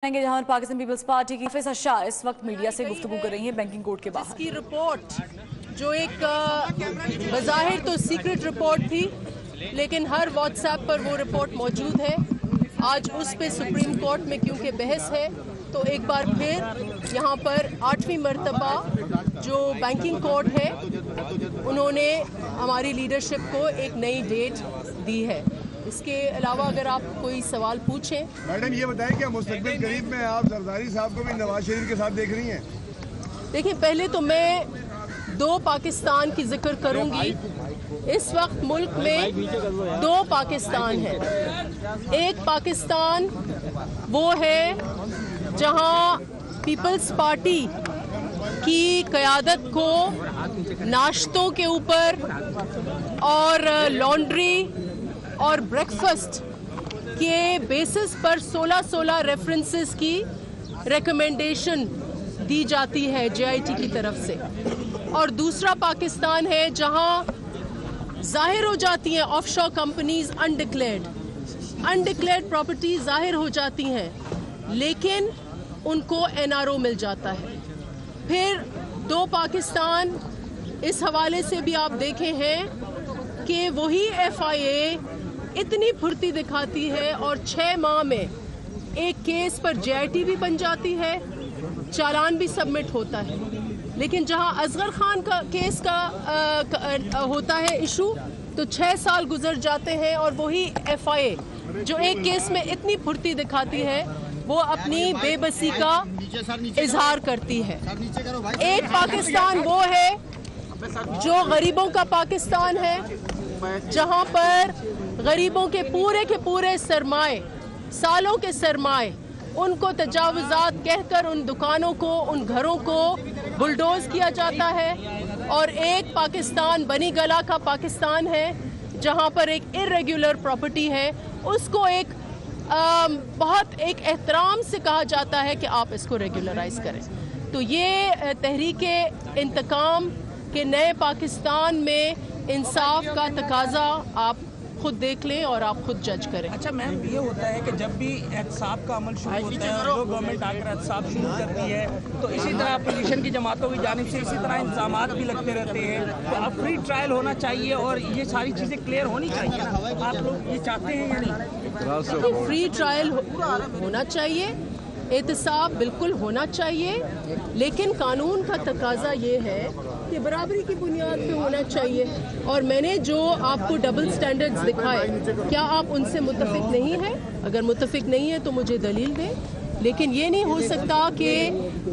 जहां Pakistan peoples party की हाफिज शाह इस वक्त मीडिया से गुफ्तगू कर रही हैं बैंकिंग कोड के बाहर। इसकी रिपोर्ट जो एक बज़ाहिर तो सीक्रेट रिपोर्ट थी, लेकिन हर व्हाट्सएप पर वो रिपोर्ट मौजूद है। आज उस पे सुप्रीम कोर्ट में क्योंकि बहस है, तो एक बार फिर यहाँ पर 8वीं मरतबा जो बैंकिंग कोड है उन्होंने हमारी लीडरशिप को एक नई डेट दी है। इसके अलावा अगर आप कोई सवाल पूछें। मैडम ये बताएं कि मुस्तकबिल करीब में आप जरदारी साहब को भी नवाज शरीफ के साथ देख रही हैं? देखिए, पहले तो मैं 2 पाकिस्तान की जिक्र करूंगी। इस वक्त मुल्क में 2 पाकिस्तान है। एक पाकिस्तान वो है जहां पीपल्स पार्टी की क़यादत को नाश्तों के ऊपर और लॉन्ड्री और ब्रेकफास्ट के बेसिस पर 16 रेफरेंसेस की रिकमेंडेशन दी जाती है JIT की तरफ से। और दूसरा पाकिस्तान है जहां जाहिर हो जाती हैं ऑफशोर कंपनीज अनडिक्लेयर्ड प्रॉपर्टी जाहिर हो जाती हैं, लेकिन उनको NRO मिल जाता है। फिर 2 पाकिस्तान इस हवाले से भी आप देखे हैं कि वही FIA इतनी फुर्ती दिखाती है और 6 माह में एक केस पर JIT भी बन जाती है, चालान भी सबमिट होता है। लेकिन जहां असगर खान का केस का होता है इशू, तो 6 साल गुजर जाते हैं और वही FIA जो एक केस में इतनी फुर्ती दिखाती है वो अपनी बेबसी का इजहार करती है। एक पाकिस्तान वो है जो गरीबों का पाकिस्तान है, जहां पर गरीबों के पूरे सरमाए, सालों के सरमाए, उनको तजावुजात कहकर उन दुकानों को, उन घरों को बुलडोज किया जाता है। और एक पाकिस्तान बनी गला का पाकिस्तान है जहां पर एक इर्रेगुलर प्रॉपर्टी है, उसको एक बहुत एक एहतराम से कहा जाता है कि आप इसको रेगुलराइज करें। तो ये तहरीके इंतकाम के नए पाकिस्तान में इंसाफ का तकाजा आप खुद देख लें और आप खुद जज करें। अच्छा मैम, ये होता है कि जब भी एहतसाब का अमल शुरू होता है, जो गवर्नमेंट आकर एहतसाब शुरू करती है, तो इसी तरह अपोजिशन की जमातों की जानिब से इसी तरह इंतजामात भी लगते रहते हैं। तो अब फ्री ट्रायल होना चाहिए और ये सारी चीज़ें क्लियर होनी चाहिए ना। आप लोग ये चाहते हैं या नहीं? फ्री ट्रायल होना चाहिए, एहतसाब बिल्कुल होना चाहिए, लेकिन कानून का तकाजा ये है कि बराबरी की बुनियाद पे होना चाहिए। और मैंने जो आपको डबल स्टैंडर्ड्स दिखाए, क्या आप उनसे मुत्तफिक नहीं हैं? अगर मुत्तफिक नहीं है तो मुझे दलील दें। लेकिन ये नहीं हो सकता कि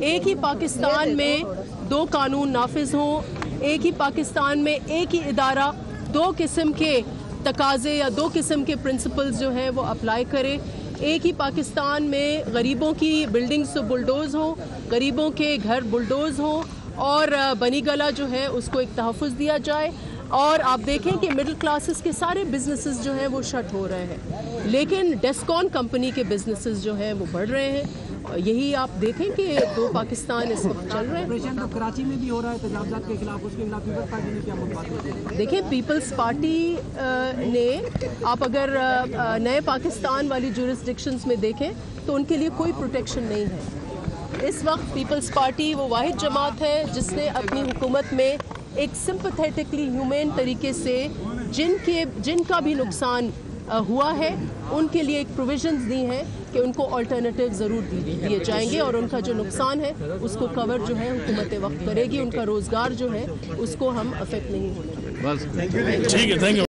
एक ही पाकिस्तान में 2 कानून नाफिज हों, एक ही पाकिस्तान में एक ही इदारा 2 किस्म के तकाजे या 2 किस्म के प्रिंसिपल्स जो हैं वो अप्लाई करे। एक ही पाकिस्तान में गरीबों की बिल्डिंग्स तो बुलडोज हों, गरीबों के घर बुलडोज हों और बनी गला जो है उसको एक तहफ़्फ़ुज़ दिया जाए। और आप देखें कि मिडिल क्लासेस के सारे बिजनेसेस जो हैं वो शट हो रहे हैं, लेकिन डेस्कॉन कंपनी के बिजनेसेस जो हैं वो बढ़ रहे हैं। और यही आप देखें कि 2 पाकिस्तान इस वक्त चल रहे हैं। कराची में भी हो रहा है तजावुज़ात के खिलाफ, उसके खिलाफ पीपल्स पार्टी ने क्या मुद्दा? देखें, पीपल्स पार्टी ने, आप अगर नए पाकिस्तान वाली जुरिस्डिक्शंस में देखें तो उनके लिए कोई प्रोटेक्शन नहीं है। इस वक्त पीपल्स पार्टी वो वाहिद जमात है जिसने अपनी हुकूमत में एक सिंपैथेटिकली ह्यूमन तरीके से जिनका भी नुकसान हुआ है उनके लिए एक प्रोविजंस दी हैं कि उनको अल्टरनेटिव ज़रूर दिए जाएंगे और उनका जो नुकसान है उसको कवर जो है हुकूमत वक्त करेगी। उनका रोज़गार जो है उसको हम अफेक्ट नहीं होने देंगे। बस ठीक है, थैंक यू।